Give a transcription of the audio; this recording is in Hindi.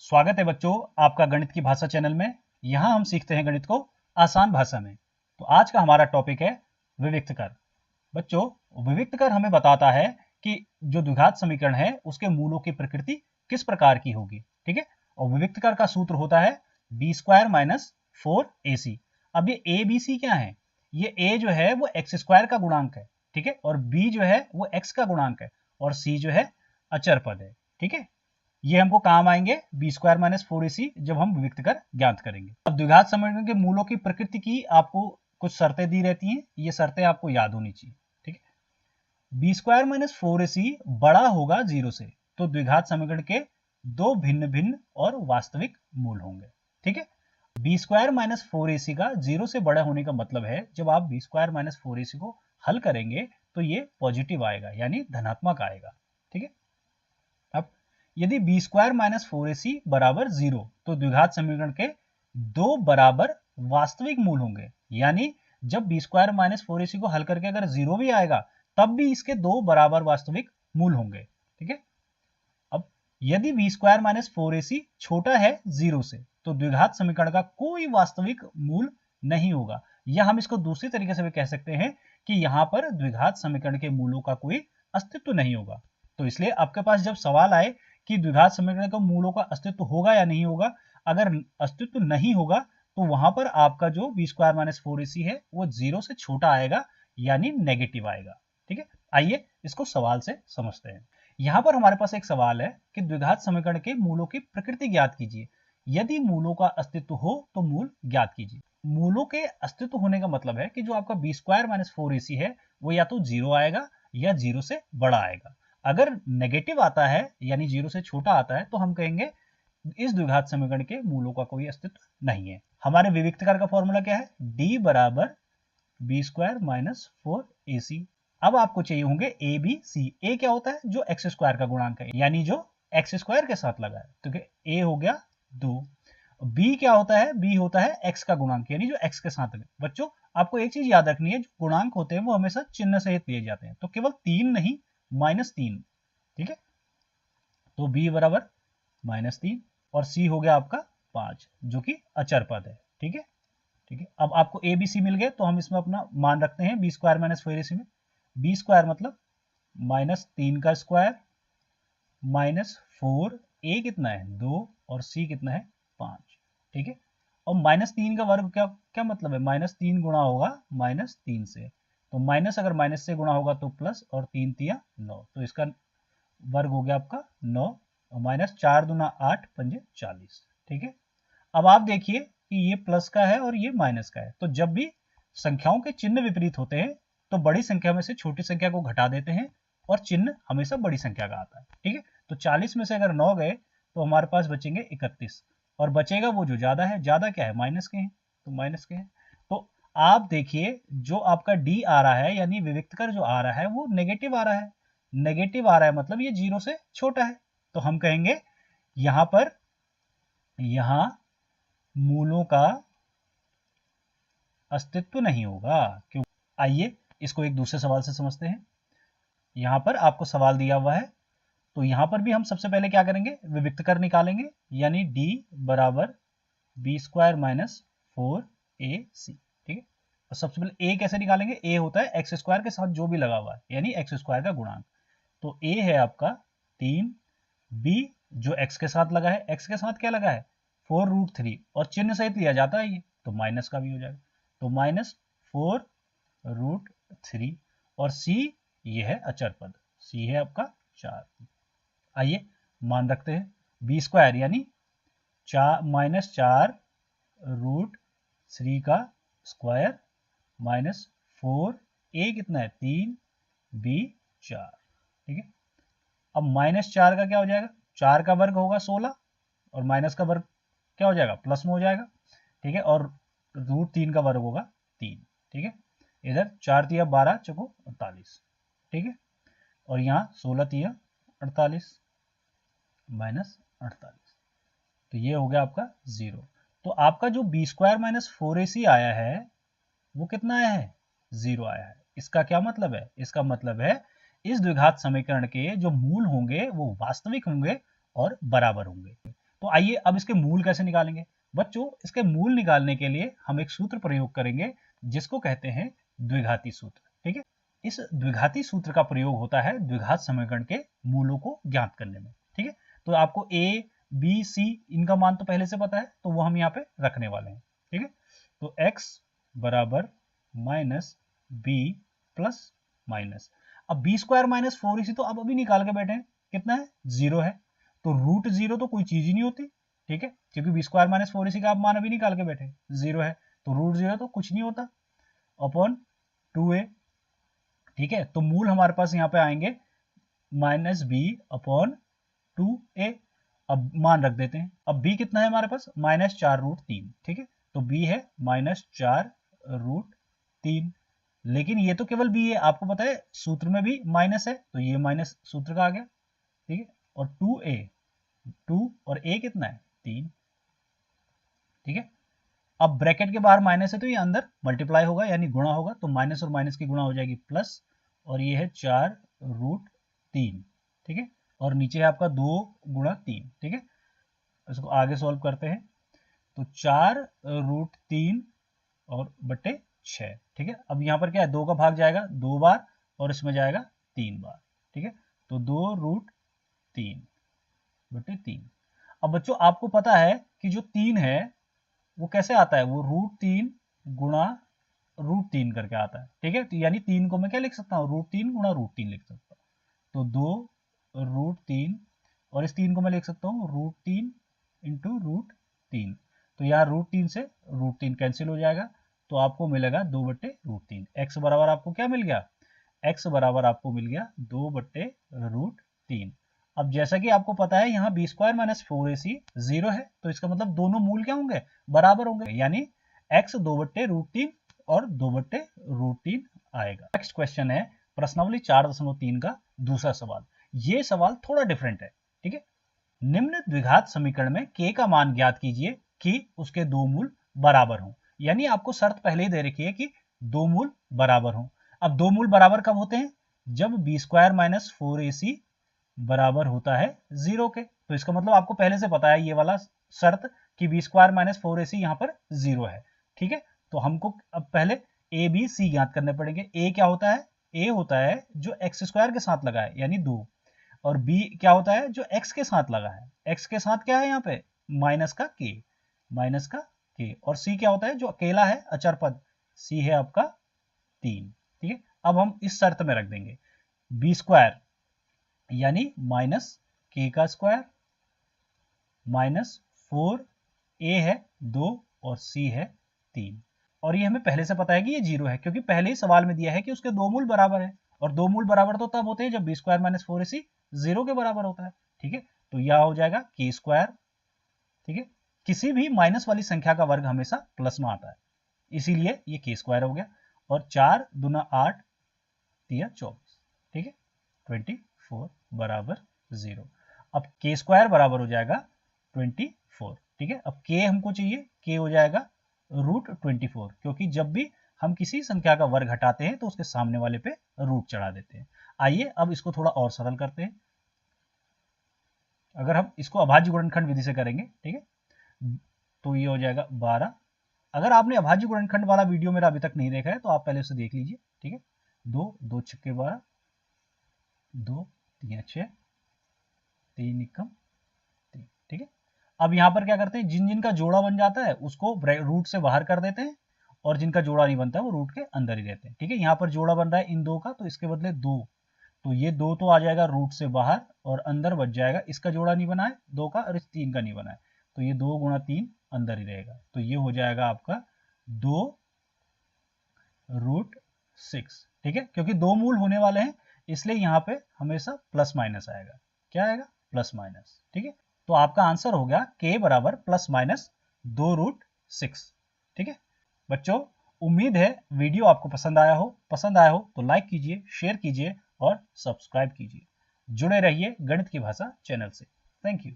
स्वागत है बच्चों आपका गणित की भाषा चैनल में। यहाँ हम सीखते हैं गणित को आसान भाषा में। तो आज का हमारा टॉपिक है विविक्त कर। बच्चों, विविक्त कर हमें बताता है कि जो द्विघात समीकरण है उसके मूलों की प्रकृति किस प्रकार की होगी। ठीक है, और विविक्त कर का सूत्र होता है बी स्क्वायर माइनस 4ac। अब ये ए बी सी क्या है? ये a जो है वो एक्स स्क्वायर का गुणांक है, ठीक है, और b जो है वो x का गुणांक है, और c जो है अचर पद है। ठीक है, ये हमको काम आएंगे बी स्क्वायर माइनस 4ac जब हम विविक्त कर ज्ञात करेंगे। अब द्विघात समीकरण के मूलों की प्रकृति की आपको कुछ शर्तें दी रहती हैं, ये शर्तें आपको याद होनी चाहिए। ठीक है, बी स्क्वायर माइनस 4ac बड़ा होगा 0 से, तो द्विघात समीकरण के दो भिन्न भिन्न और वास्तविक मूल होंगे। ठीक है, बी स्क्वायर माइनस 4ac का 0 से बड़ा होने का मतलब है जब आप बी स्क्वायर माइनस 4ac को हल करेंगे तो ये पॉजिटिव आएगा, यानी धनात्मक आएगा। ठीक है, अब यदि बी स्क्वायर माइनस 4ac बराबर 0 तो द्विघात समीकरण के दो बराबर वास्तविक मूल होंगे, यानी जब बी स्क्वायर माइनस 4ac को हल करके अगर 0 भी आएगा तब भी इसके दो बराबर वास्तविक मूल होंगे। ठीक है, अब यदि बी स्क्वायर माइनस 4ac छोटा है 0 से तो द्विघात समीकरण का कोई वास्तविक मूल नहीं होगा, या हम इसको दूसरी तरीके से भी कह सकते हैं कि यहां पर द्विघात समीकरण के मूलों का कोई अस्तित्व नहीं होगा। तो इसलिए आपके पास जब सवाल आए कि द्विघात समीकरण के मूलों का अस्तित्व होगा या नहीं होगा, अगर अस्तित्व नहीं होगा तो वहां पर आपका जो बी स्क्वायर माइनस 4ac है वो 0 से छोटा आएगा, यानी नेगेटिव आएगा। ठीक है, आइए इसको सवाल से समझते हैं। यहां पर हमारे पास एक सवाल है कि द्विघात समीकरण के मूलों की प्रकृति ज्ञात कीजिए। यदि मूलों का अस्तित्व हो तो मूल ज्ञात कीजिए। मूलों के अस्तित्व होने का मतलब है कि जो आपका बी स्क्वायर माइनस 4ac है वो या तो 0 आएगा या 0 से बड़ा आएगा। अगर नेगेटिव आता है यानी 0 से छोटा आता है तो हम कहेंगे इस द्विघात समीकरण के मूलों का कोई अस्तित्व नहीं है। हमारे विविक्त कर का फॉर्मूला क्या है? d बराबर बी स्क्वायर माइनस 4ac। अब आपको चाहिए होंगे ए बी सी। ए क्या होता है? जो एक्स स्क्वायर का गुणांक है, यानी जो एक्स स्क्वायर के साथ लगा है, तो ए हो गया 2। बी क्या होता है? बी होता है एक्स का गुणांक, यानी जो एक्स के साथ है। बच्चों, आपको एक चीज याद रखनी है, जो गुणांक होते हैं वो हमेशा चिन्ह सहित लिए जाते हैं, तो केवल 3 नहीं, -3। ठीक है, तो b बराबर -3 और c हो गया आपका 5, जो कि अचर पद है। ठीक है, ठीक है, अब आपको a b c मिल गए तो हम इसमें अपना मान रखते हैं बी स्क्वायर माइनस 4ac में। बी स्क्वायर मतलब -3 का स्क्वायर माइनस 4, a कितना है 2 और c कितना है 5। ठीक है, और -3 का वर्ग क्या क्या मतलब है? -3 गुणा होगा -3 से, तो माइनस अगर माइनस से गुणा होगा तो प्लस, और 3 तिया 9, तो इसका वर्ग हो गया आपका 9, और -4 दूना 8 पंजे 40। ठीक है, अब आप देखिए कि ये प्लस का है और ये माइनस का है, तो जब भी संख्याओं के चिन्ह विपरीत होते हैं तो बड़ी संख्या में से छोटी संख्या को घटा देते हैं और चिन्ह हमेशा बड़ी संख्या का आता है। ठीक है, तो 40 में से अगर 9 गए तो हमारे पास बचेंगे 31, और बचेगा वो जो ज्यादा है। ज्यादा क्या है? माइनस के हैं, तो माइनस के हैं। तो आप देखिए जो आपका डी आ रहा है, यानी विविक्त कर जो आ रहा है वो नेगेटिव आ रहा है। नेगेटिव आ रहा है मतलब ये 0 से छोटा है, तो हम कहेंगे यहां पर यहां मूलों का अस्तित्व नहीं होगा। क्यों? आइए इसको एक दूसरे सवाल से समझते हैं। यहां पर आपको सवाल दिया हुआ है, तो यहां पर भी हम सबसे पहले क्या करेंगे? विविक्त कर निकालेंगे, यानी d बराबर बी स्क्वायर माइनस 4ac। ठीक है, और सबसे पहले a कैसे निकालेंगे? a होता है एक्स स्क्वायर के साथ जो भी लगा हुआ है, यानी एक्स स्क्वायर का गुणांक। तो a है आपका 3, b जो x के साथ लगा है, x के साथ क्या लगा है? 4√3, और चिन्ह सहित लिया जाता है ये, तो माइनस का भी हो जाएगा, तो -4√3, और c ये है अचर पद, c है आपका 4। आइए मान रखते हैं बी स्क्वायर यानी -4√3 का स्क्वायर -4, a कितना है 3, b 4। ठीक है, अब -4 का क्या हो जाएगा? 4 का वर्ग होगा 16, और माइनस का वर्ग क्या हो जाएगा? प्लस में हो जाएगा। ठीक है, और √3 का वर्ग होगा 3। ठीक है, इधर 4 तिया 12 चको 48। ठीक है, और यहाँ 16 तिया 48 -48, तो ये हो गया आपका 0। तो आपका जो बी स्क्वायर माइनस 4ac आया है वो कितना आया है? 0 आया है। इसका क्या मतलब है? इसका मतलब है इस द्विघात समीकरण के जो मूल होंगे वो वास्तविक होंगे और बराबर होंगे। तो आइए अब इसके मूल कैसे निकालेंगे। बच्चों इसके मूल निकालने के लिए हम एक सूत्र प्रयोग करेंगे जिसको कहते हैं द्विघाती सूत्र। ठीक है, इस द्विघाती सूत्र का प्रयोग होता है द्विघात समीकरण के मूलों को ज्ञात करने में। ठीक है, तो आपको a b c इनका मान तो पहले से पता है, तो वो हम यहाँ पे रखने वाले हैं। ठीक है, तो x बराबर माइनस b प्लस माइनस, अब बी स्क्वायर माइनस 4ac तो अब अभी निकाल के बैठे हैं, कितना है 0 है, तो रूट 0 तो कोई चीज ही नहीं होती। ठीक है, क्योंकि बी स्क्वायर माइनस 4ac का आप मान अभी निकाल के बैठे 0 है, तो रूट 0 तो कुछ नहीं होता अपॉन 2a। ठीक है, तो मूल हमारे पास यहाँ पे आएंगे माइनस बी अपॉन 2a। अब मान रख देते हैं, अब b कितना है हमारे पास माइनस 4 रूट 3। ठीक है, तो b है माइनस 4 रूट 3, लेकिन ये तो केवल b है, आपको पता है सूत्र में भी माइनस है, तो ये माइनस सूत्र का आ गया। ठीक है, और 2a, 2 और a कितना है 3। ठीक है, अब ब्रैकेट के बाहर माइनस है तो ये अंदर मल्टीप्लाई होगा यानी गुणा होगा, तो माइनस और माइनस की गुणा हो जाएगी प्लस, और ये है 4 रूट 3। ठीक है, और नीचे है आपका 2 गुणा 3। ठीक है, इसको आगे सॉल्व करते हैं, तो 4 रूट 3 और बटे 6। ठीक है, अब यहाँ पर क्या है 2 का भाग जाएगा 2 बार और इसमें जाएगा 3 बार। ठीक है, तो 2 रूट 3 बटे 3। अब बच्चों आपको पता है कि जो 3 है वो कैसे आता है, वो रूट 3 गुणा रूट 3 करके आता है। ठीक है, तो यानी 3 को मैं क्या लिख सकता हूँ रूट 3 गुणा रूट 3 लिख सकता हूँ, तो 2 रूट 3, और इस 3 को मैं लिख सकता हूँ रूट 3 इंटू रूट 3, तो यहाँ रूट 3 से रूट 3 कैंसिल हो जाएगा, तो आपको मिलेगा 2 बट्टे रूट 3। एक्स बराबर आपको क्या मिल गया, एक्स बराबर आपको मिल गया 2 बट्टे रूट 3। अब जैसा कि आपको पता है यहाँ बी स्क्वायर माइनस 4ac 0 है, तो इसका मतलब दोनों मूल क्या होंगे बराबर होंगे, यानी x 2 बट्टे रूट 3 और 2 बट्टे रूट 3 आएगा। नेक्स्ट क्वेश्चन है प्रश्नावली 4.3 का दूसरा सवाल। ये सवाल थोड़ा डिफरेंट है। ठीक है, निम्न द्विघात समीकरण में k का मान ज्ञात कीजिए कि उसके दो मूल बराबर हों, यानी आपको शर्त पहले ही दे रखी है कि दो मूल बराबर हों। अब दो मूल बराबर कब होते हैं, जब बी स्क्वायर माइनस 4ac बराबर होता है 0 के, तो इसका मतलब आपको पहले से पता है ये वाला शर्त कि बी स्क्वायर माइनस 4ac यहाँ पर 0 है। ठीक है, तो हमको अब पहले ए बी सी ज्ञात करने पड़ेंगे। ए क्या होता है, ए होता है जो एक्स स्क्वायर के साथ लगा है यानी 2, और बी क्या होता है जो एक्स के साथ लगा है, एक्स के साथ क्या है यहाँ पे माइनस का के, माइनस का के, और सी क्या होता है जो अकेला है अचर पद, सी है आपका 3। ठीक है, अब हम इस शर्त में रख देंगे बी स्क्वायर यानी माइनस के का स्क्वायर माइनस 4 ए है 2 और सी है 3, और ये हमें पहले से पता है कि ये 0 है क्योंकि पहले ही सवाल में दिया है कि उसके दो मूल बराबर है, और दो मूल बराबर तो तब होते हैं जब बी स्क्वायर माइनस 4ac 0 के बराबर होता है। ठीक है, तो यह हो जाएगा के स्क्वायर। ठीक है, किसी भी माइनस वाली संख्या का वर्ग हमेशा प्लस में आता है, इसीलिए ये के स्क्वायर हो गया, और 4 दूना 8 3 24। ठीक है, 24 बराबर 0। अब के स्क्वायर बराबर हो जाएगा 24। ठीक है, अब के हमको चाहिए, के हो जाएगा रूट 24, क्योंकि जब भी हम किसी संख्या का वर्ग हटाते हैं तो उसके सामने वाले पे रूट चढ़ा देते हैं। आइए अब इसको थोड़ा और सरल करते हैं। अगर हम इसको अभाज्य गुणनखंड विधि से करेंगे, ठीक है, तो ये हो जाएगा 12। अगर आपने अभाज्य गुणनखंड वाला वीडियो मेरा अभी तक नहीं देखा है तो आप पहले उसे देख लीजिए। ठीक है, 2 2 छक्के 12, 2 3 6, 3 एकम 3। ठीक है, अब यहाँ पर क्या करते हैं, जिन जिनका जोड़ा बन जाता है उसको रूट से बाहर कर देते हैं, और जिनका जोड़ा नहीं बनता है वो रूट के अंदर ही रहते हैं। ठीक है, यहाँ पर जोड़ा बन रहा है इन दो का, तो इसके बदले 2, तो ये 2 तो आ जाएगा रूट से बाहर और अंदर बच जाएगा, इसका जोड़ा नहीं बना है 2 का और इस 3 का नहीं बना है, तो ये 2 गुणा 3 अंदर ही रहेगा, तो ये हो जाएगा आपका 2 रूट 6। ठीक है, क्योंकि दो मूल होने वाले हैं इसलिए यहाँ पे हमेशा प्लस माइनस आएगा। क्या आएगा, प्लस माइनस। ठीक है, तो आपका आंसर हो गया k बराबर प्लस माइनस 2 रूट 6। ठीक है बच्चों, उम्मीद है वीडियो आपको पसंद आया हो तो लाइक कीजिए, शेयर कीजिए और सब्सक्राइब कीजिए। जुड़े रहिए गणित की भाषा चैनल से। Thank you.